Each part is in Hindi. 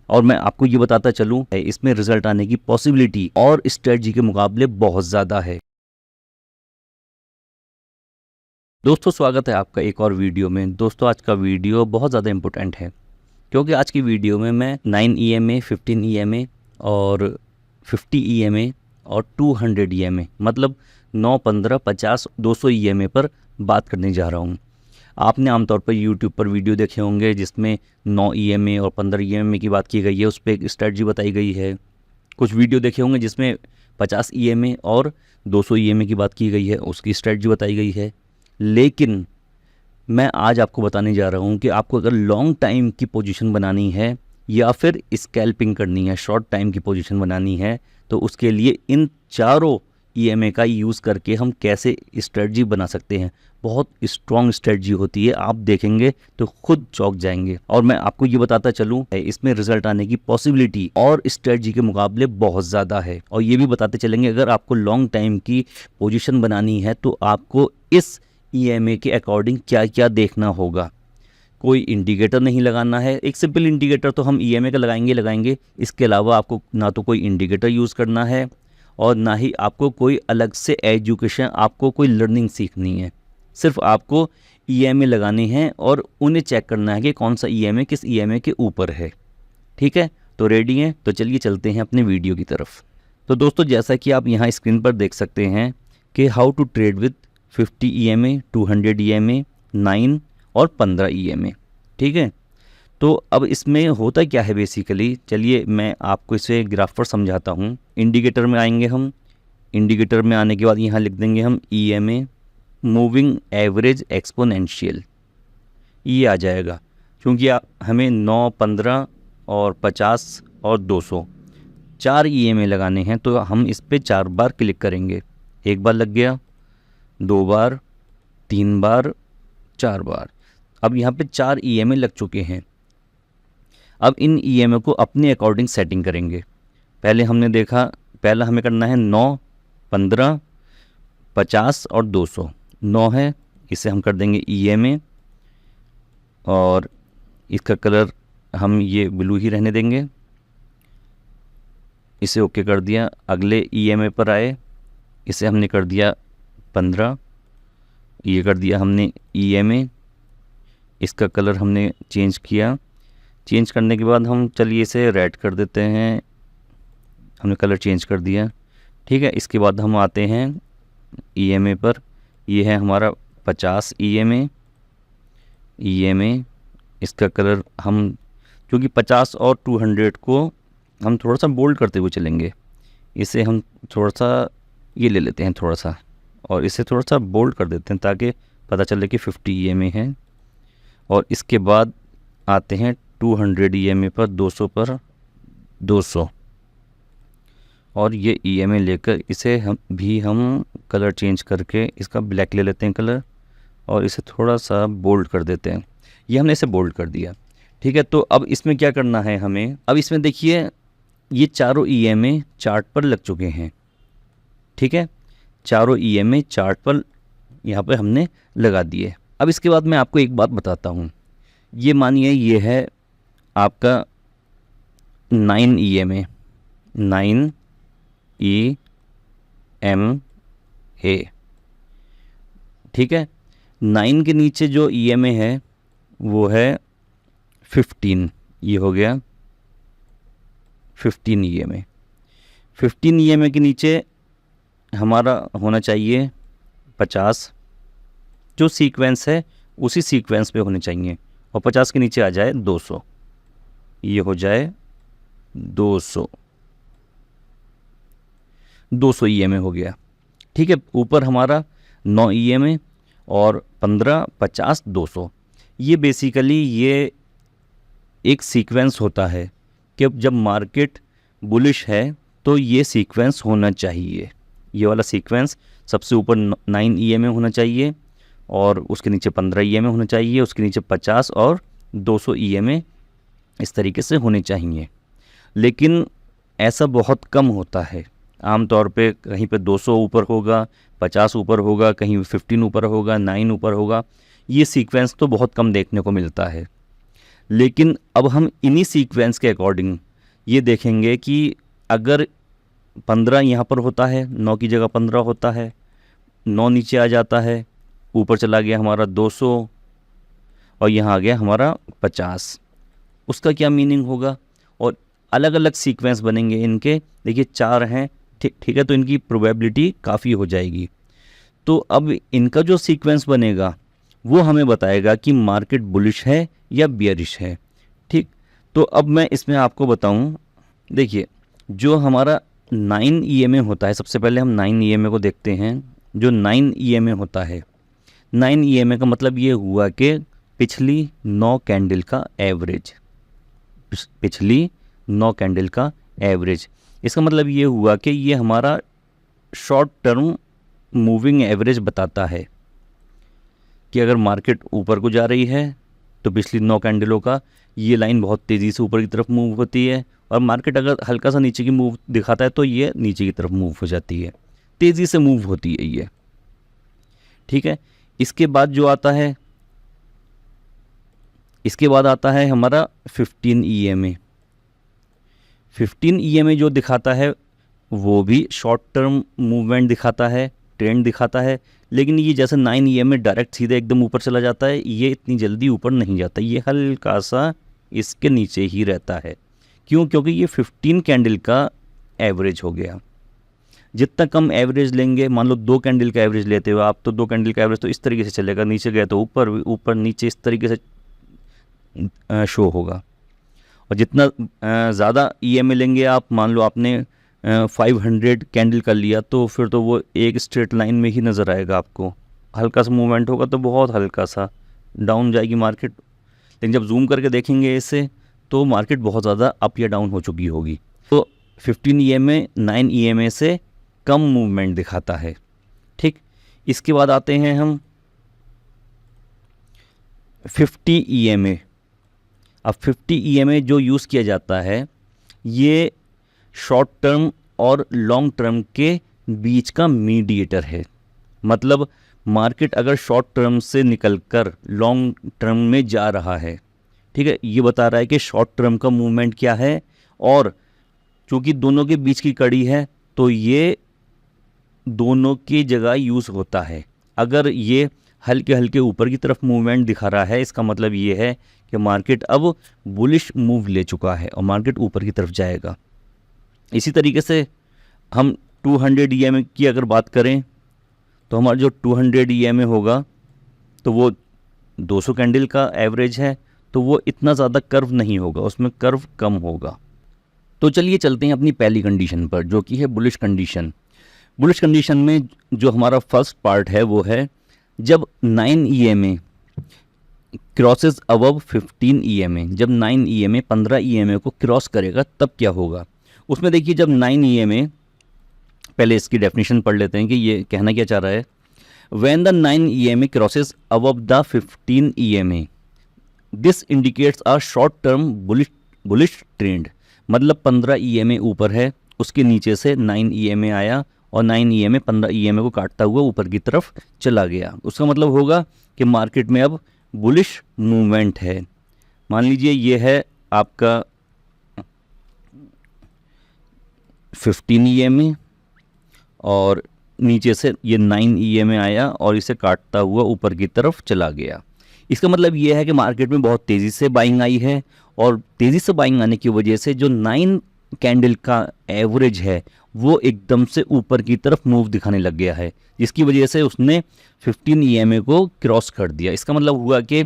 और मैं आपको ये बताता चलूँ इसमें रिजल्ट आने की पॉसिबिलिटी और स्ट्रेटजी के मुकाबले बहुत ज़्यादा है। दोस्तों स्वागत है आपका एक और वीडियो में। दोस्तों आज का वीडियो बहुत ज़्यादा इम्पोर्टेंट है क्योंकि आज की वीडियो में मैं 9 EMA, 15 EMA और 50 EMA और 200 EMA मतलब 9, 15, 50, 200 EMA पर बात करने जा रहा हूँ। आपने आमतौर पर YouTube पर वीडियो देखे होंगे जिसमें 9 EMA और 15 EMA की बात की गई है, उस पर एक स्ट्रेटजी बताई गई है। कुछ वीडियो देखे होंगे जिसमें 50 EMA और 200 EMA की बात की गई है, उसकी स्ट्रेटजी बताई गई है। लेकिन मैं आज आपको बताने जा रहा हूँ कि आपको अगर लॉन्ग टाइम की पोजीशन बनानी है या फिर स्कैल्पिंग करनी है, शॉर्ट टाइम की पोजीशन बनानी है, तो उसके लिए इन चारों EMA का यूज़ करके हम कैसे स्ट्रेटजी बना सकते हैं। बहुत स्ट्रॉन्ग स्ट्रेटजी होती है, आप देखेंगे तो खुद चौंक जाएंगे। और मैं आपको ये बताता चलूँ इसमें रिजल्ट आने की पॉसिबिलिटी और स्ट्रेटजी के मुकाबले बहुत ज़्यादा है। और ये भी बताते चलेंगे अगर आपको लॉन्ग टाइम की पोजीशन बनानी है तो आपको इस EMA के अकॉर्डिंग क्या क्या देखना होगा। कोई इंडिकेटर नहीं लगाना है, एक सिंपल इंडिकेटर तो हम EMA का लगाएंगे। इसके अलावा आपको ना तो कोई इंडिकेटर यूज़ करना है और ना ही आपको कोई अलग से एजुकेशन, आपको कोई लर्निंग सीखनी है। सिर्फ आपको EMA लगाने हैं और उन्हें चेक करना है कि कौन सा EMA किस EMA के ऊपर है। ठीक है, तो रेडी हैं? तो चलिए चलते हैं अपने वीडियो की तरफ। तो दोस्तों जैसा कि आप यहाँ स्क्रीन पर देख सकते हैं कि how to trade with 50 EMA, 200 EMA, 9 और 15 EMA। ठीक है, तो अब इसमें होता क्या है बेसिकली, चलिए मैं आपको इसे ग्राफ पर समझाता हूँ। इंडिकेटर में आएंगे हम, इंडिकेटर में आने के बाद यहाँ लिख देंगे हम EMA मूविंग एवरेज एक्सपोनेंशियल, ये आ जाएगा। क्योंकि हमें 9, 15 और 50 और 200 4 EMA लगाने हैं तो हम इस पर 4 बार क्लिक करेंगे। एक बार लग गया, 2 बार, 3 बार, 4 बार। अब यहाँ पे 4 EMA लग चुके हैं। अब इन EMA को अपने अकॉर्डिंग सेटिंग करेंगे। पहले हमने देखा, पहला हमें करना है 9, 15, 50 और 200। 9 है, इसे हम कर देंगे EMA और इसका कलर हम ये ब्लू ही रहने देंगे। इसे ओके कर दिया। अगले EMA पर आए, इसे हमने कर दिया 15, ये कर दिया हमने EMA। इसका कलर हमने चेंज किया। चेंज करने के बाद हम चलिए इसे रेड कर देते हैं, हमने कलर चेंज कर दिया। ठीक है, इसके बाद हम आते हैं EMA पर। ये है हमारा 50 EMA। इसका कलर हम, क्योंकि 50 और 200 को हम थोड़ा सा बोल्ड करते हुए चलेंगे, इसे हम थोड़ा सा ये ले लेते हैं थोड़ा सा, और इसे थोड़ा सा बोल्ड कर देते हैं ताकि पता चले कि 50 EMA है। और इसके बाद आते हैं 200 EMA पर, 200 पर 200, और ये EMA लेकर इसे हम कलर चेंज करके इसका ब्लैक ले लेते हैं कलर, और इसे थोड़ा सा बोल्ड कर देते हैं। ये हमने इसे बोल्ड कर दिया। ठीक है, तो अब इसमें क्या करना है हमें, अब इसमें देखिए ये चारों EMA चार्ट पर लग चुके हैं। ठीक है, चारों EMA चार्ट पर यहाँ पर हमने लगा दिए। अब इसके बाद मैं आपको एक बात बताता हूँ। ये मानिए ये है आपका 9 EMA, 9 EMA। ठीक है, 9 के नीचे जो EMA है वो है 15, ये हो गया 15 EMA। 15 EMA के नीचे हमारा होना चाहिए 50, जो सीक्वेंस है उसी सीक्वेंस पे होने चाहिए, और 50 के नीचे आ जाए 200, ये हो जाए 200 EMA हो गया। ठीक है, ऊपर हमारा 9 EMA और 15, 50, 200। ये बेसिकली ये एक सीक्वेंस होता है कि जब मार्केट बुलिश है तो ये सीक्वेंस होना चाहिए। ये वाला सीक्वेंस सबसे ऊपर 9 EMA होना चाहिए, और उसके नीचे 15 EMA होना चाहिए, उसके नीचे 50 और 200 EMA इस तरीके से होने चाहिए। लेकिन ऐसा बहुत कम होता है। आमतौर पे कहीं पे 200 ऊपर होगा, 50 ऊपर होगा, कहीं 15 ऊपर होगा, 9 ऊपर होगा। ये सीक्वेंस तो बहुत कम देखने को मिलता है। लेकिन अब हम इन्हीं सीक्वेंस के अकॉर्डिंग ये देखेंगे कि अगर 15 यहाँ पर होता है, 9 की जगह 15 होता है, 9 नीचे आ जाता है, ऊपर चला गया हमारा 200 और यहाँ आ गया हमारा 50, उसका क्या मीनिंग होगा। और अलग अलग सीक्वेंस बनेंगे इनके, देखिए 4 हैं, ठीक है, तो इनकी प्रोबेबिलिटी काफ़ी हो जाएगी। तो अब इनका जो सीक्वेंस बनेगा वो हमें बताएगा कि मार्केट बुलिश है या बियरिश है। ठीक, तो अब मैं इसमें आपको बताऊं, देखिए जो हमारा 9 EMA होता है, सबसे पहले हम 9 EMA को देखते हैं। जो 9 EMA होता है, 9 EMA का मतलब ये हुआ कि पिछली 9 कैंडल का एवरेज, पिछली 9 कैंडल का एवरेज। इसका मतलब ये हुआ कि ये हमारा शॉर्ट टर्म मूविंग एवरेज बताता है कि अगर मार्केट ऊपर को जा रही है तो पिछली 9 कैंडलों का ये लाइन बहुत तेज़ी से ऊपर की तरफ मूव होती है, और मार्केट अगर हल्का सा नीचे की मूव दिखाता है तो ये नीचे की तरफ मूव हो जाती है, तेज़ी से मूव होती है ये। ठीक है, इसके बाद जो आता है, इसके बाद आता है हमारा 15 EMA। 15 EMA जो दिखाता है वो भी शॉर्ट टर्म मूवमेंट दिखाता है, ट्रेंड दिखाता है, लेकिन ये जैसे 9 EMA डायरेक्ट सीधे एकदम ऊपर चला जाता है, ये इतनी जल्दी ऊपर नहीं जाता, ये हल्का सा इसके नीचे ही रहता है। क्यों? क्योंकि ये 15 कैंडल का एवरेज हो गया। जितना कम एवरेज लेंगे, मान लो 2 कैंडल का एवरेज लेते हो आप, तो 2 कैंडल का एवरेज तो इस तरीके से चलेगा, नीचे गया तो ऊपर, ऊपर नीचे इस तरीके से शो होगा। और जितना ज़्यादा EMA लेंगे आप, मान लो आपने 500 कैंडल कर लिया, तो फिर तो वो एक स्ट्रेट लाइन में ही नज़र आएगा आपको। हल्का सा मूवमेंट होगा तो बहुत हल्का सा डाउन जाएगी मार्केट, लेकिन जब जूम करके देखेंगे इसे तो मार्केट बहुत ज़्यादा अप या डाउन हो चुकी होगी। तो 15 EMA 9 EMA से कम मूवमेंट दिखाता है। ठीक, इसके बाद आते हैं हम 50 EMA। अब 50 EMA जो यूज़ किया जाता है, ये शॉर्ट टर्म और लॉन्ग टर्म के बीच का मीडिएटर है। मतलब मार्केट अगर शॉर्ट टर्म से निकलकर लॉन्ग टर्म में जा रहा है, ठीक है, ये बता रहा है कि शॉर्ट टर्म का मूवमेंट क्या है, और चूँकि दोनों के बीच की कड़ी है तो ये दोनों की जगह यूज़ होता है। अगर ये हल्के हल्के ऊपर की तरफ मूवमेंट दिखा रहा है, इसका मतलब ये है कि मार्केट अब बुलिश मूव ले चुका है और मार्केट ऊपर की तरफ जाएगा। इसी तरीके से हम 200 EMA की अगर बात करें, तो हमारा जो 200 EMA होगा तो वो 200 कैंडल का एवरेज है, तो वो इतना ज़्यादा कर्व नहीं होगा, उसमें कर्व कम होगा। तो चलिए चलते हैं अपनी पहली कंडीशन पर, जो कि है बुलिश कंडीशन। बुलिश कंडीशन में जो हमारा फर्स्ट पार्ट है वो है जब 9 EMA क्रॉसेस अबव 15 EMA, जब 9 EMA 15 EMA को क्रॉस करेगा तब क्या होगा। उसमें देखिए जब 9 EMA, पहले इसकी डेफिनेशन पढ़ लेते हैं कि ये कहना क्या चाह रहा है। When the 9 EMA crosses above the 15 EMA, this indicates a short term bullish trend. मतलब 15 EMA ऊपर है, उसके नीचे से 9 EMA आया और 9 EMA 15 EMA को काटता हुआ ऊपर की तरफ चला गया। उसका मतलब होगा कि मार्केट में अब बुलिश मूवमेंट है। मान लीजिए ये है आपका 15 EMA और नीचे से ये 9 EMA आया और इसे काटता हुआ ऊपर की तरफ चला गया। इसका मतलब ये है कि मार्केट में बहुत तेज़ी से बाइंग आई है, और तेज़ी से बाइंग आने की वजह से जो 9 कैंडल का एवरेज है वो एकदम से ऊपर की तरफ मूव दिखाने लग गया है, जिसकी वजह से उसने 15 EMA को क्रॉस कर दिया। इसका मतलब हुआ कि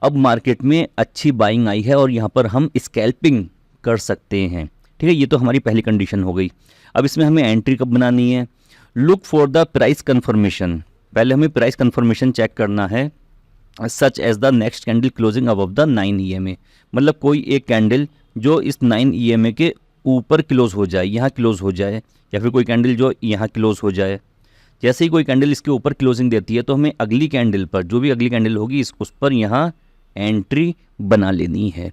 अब मार्केट में अच्छी बाइंग आई है और यहाँ पर हम स्कैल्पिंग कर सकते हैं। ठीक है, ये तो हमारी पहली कंडीशन हो गई। अब इसमें हमें एंट्री कब बनानी है। Look for the price confirmation. पहले हमें प्राइस कन्फर्मेशन चेक करना है, such as the next candle closing above the 9 EMA। मतलब कोई एक कैंडल जो इस 9 EMA के ऊपर क्लोज हो जाए, यहाँ क्लोज हो जाए, या फिर कोई कैंडल जो यहाँ क्लोज हो जाए। जैसे ही कोई कैंडल इसके ऊपर क्लोजिंग देती है तो हमें अगली कैंडल पर, जो भी अगली कैंडल होगी उस पर यहाँ एंट्री बना लेनी है।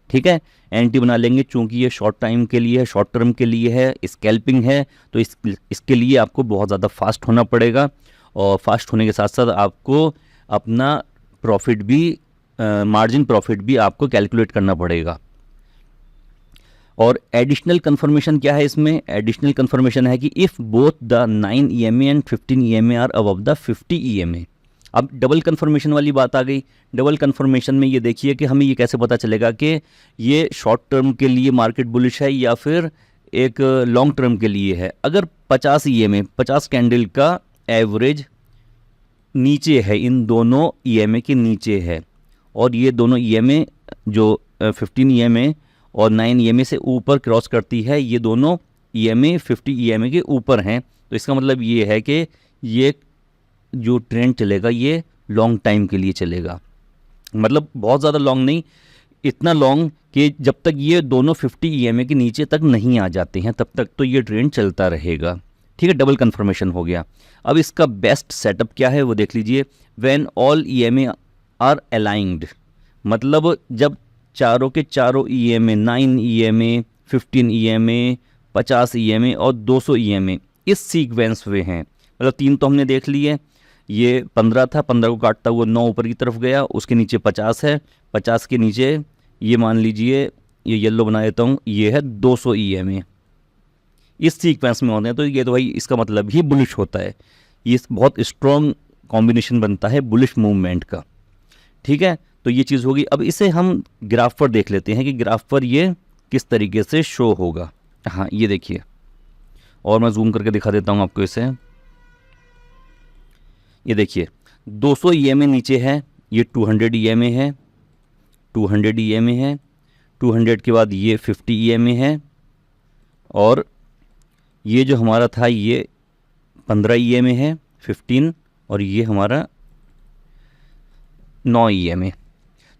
ठीक है, एंट्री बना लेंगे, चूँकि ये शॉर्ट टाइम के लिए है, शॉर्ट टर्म के लिए है, स्कैल्पिंग है, तो इसके लिए आपको बहुत ज़्यादा फास्ट होना पड़ेगा, और फास्ट होने के साथ साथ आपको अपना प्रॉफिट भी मार्जिन प्रॉफिट भी आपको कैलकुलेट करना पड़ेगा। और एडिशनल कंफर्मेशन क्या है इसमें? एडिशनल कंफर्मेशन है कि if both the 9 EMA and 15 EMA are above the 50 EMA। अब डबल कंफर्मेशन वाली बात आ गई। डबल कंफर्मेशन में ये देखिए कि हमें ये कैसे पता चलेगा कि ये शॉर्ट टर्म के लिए मार्केट बुलिश है या फिर एक लॉन्ग टर्म के लिए है। अगर 50 EMA 50 कैंडल का एवरेज नीचे है, इन दोनों EMA के नीचे है, और ये दोनों EMA जो 15 EMA और 9 EMA से ऊपर क्रॉस करती है, ये दोनों EMA 50 EMA के ऊपर हैं, तो इसका मतलब ये है कि ये जो ट्रेंड चलेगा ये लॉन्ग टाइम के लिए चलेगा। मतलब बहुत ज़्यादा लॉन्ग नहीं, इतना लॉन्ग कि जब तक ये दोनों 50 EMA के नीचे तक नहीं आ जाते हैं तब तक तो ये ट्रेंड चलता रहेगा। ठीक है, डबल कंफर्मेशन हो गया। अब इसका बेस्ट सेटअप क्या है वो देख लीजिए। When all EMA are aligned, मतलब जब चारों के चारों EMA 9 EMA 15 EMA 50 EMA और 200 EMA इस सीक्वेंस में हैं। मतलब 3 तो हमने देख लिए, ये 15 था, 15 को काटता हुआ 9 ऊपर की तरफ गया, उसके नीचे 50 है, 50 के नीचे ये मान लीजिए, ये येलो बना देता हूँ, ये है 200 EMA। इस सीक्वेंस में होते हैं, तो ये तो भाई इसका मतलब ही बुलिश होता है। ये बहुत स्ट्रॉन्ग कॉम्बिनेशन बनता है बुलिश मूवमेंट का। ठीक है, तो ये चीज़ होगी। अब इसे हम ग्राफ पर देख लेते हैं कि ग्राफ पर ये किस तरीके से शो होगा। हाँ, ये देखिए, और मैं जूम करके दिखा देता हूँ आपको इसे। ये देखिए 200 EMA नीचे है, ये 200 EMA है, 200 EMA है, 200 के बाद ये 50 EMA है, और ये जो हमारा था ये 15 EMA है 15, और ये हमारा 9 EMA।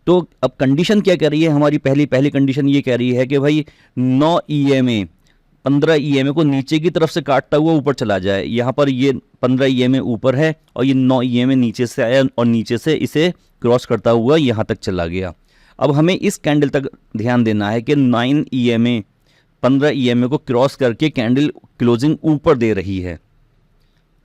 तो अब कंडीशन क्या कह रही है हमारी? पहली कंडीशन ये कह रही है कि भाई 9 EMA 15 EMA को नीचे की तरफ से काटता हुआ ऊपर चला जाए। यहाँ पर ये 15 EMA ऊपर है और ये 9 EMA नीचे से आया और नीचे से इसे क्रॉस करता हुआ यहाँ तक चला गया। अब हमें इस कैंडल तक ध्यान देना है कि 9 EMA 15 EMA को क्रॉस करके कैंडल क्लोजिंग ऊपर दे रही है।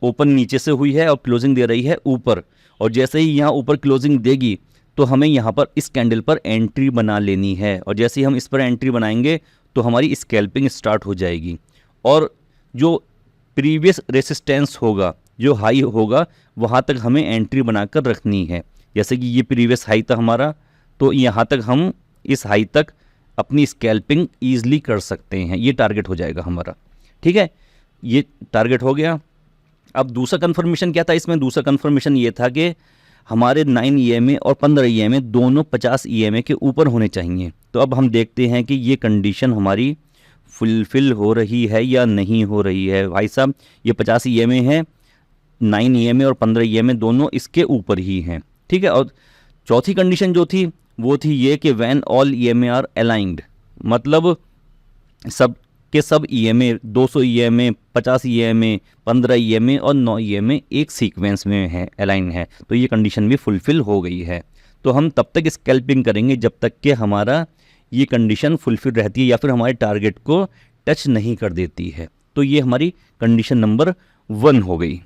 ओपन नीचे से हुई है और क्लोजिंग दे रही है ऊपर, और जैसे ही यहाँ ऊपर क्लोजिंग देगी तो हमें यहाँ पर इस कैंडल पर एंट्री बना लेनी है, और जैसे ही हम इस पर एंट्री बनाएंगे तो हमारी स्कैल्पिंग स्टार्ट हो जाएगी। और जो प्रीवियस रेसिस्टेंस होगा, जो हाई होगा, वहाँ तक हमें एंट्री बनाकर रखनी है। जैसे कि ये प्रीवियस हाई था हमारा, तो यहाँ तक हम इस हाई तक अपनी स्कैल्पिंग ईजिली कर सकते हैं। ये टारगेट हो जाएगा हमारा। ठीक है, ये टारगेट हो गया। अब दूसरा कन्फर्मेशन क्या था इसमें? दूसरा कन्फर्मेशन ये था कि हमारे 9 EMA और 15 EMA दोनों 50 EMA के ऊपर होने चाहिए। तो अब हम देखते हैं कि ये कंडीशन हमारी फुलफ़िल हो रही है या नहीं हो रही है। भाई साहब, ये 50 EMA है, 9 EMA और 15 EMA दोनों इसके ऊपर ही हैं। ठीक है, और चौथी कंडीशन जो थी वो थी ये कि when all EMA are aligned, मतलब सब के सब EMA 200 EMA 50 EMA 15 EMA और 9 EMA एक सीक्वेंस में है, अलाइन है। तो ये कंडीशन भी फुलफ़िल हो गई है। तो हम तब तक स्कैल्पिंग करेंगे जब तक कि हमारा ये कंडीशन फुलफ़िल रहती है या फिर हमारे टारगेट को टच नहीं कर देती है। तो ये हमारी कंडीशन नंबर 1 हो गई।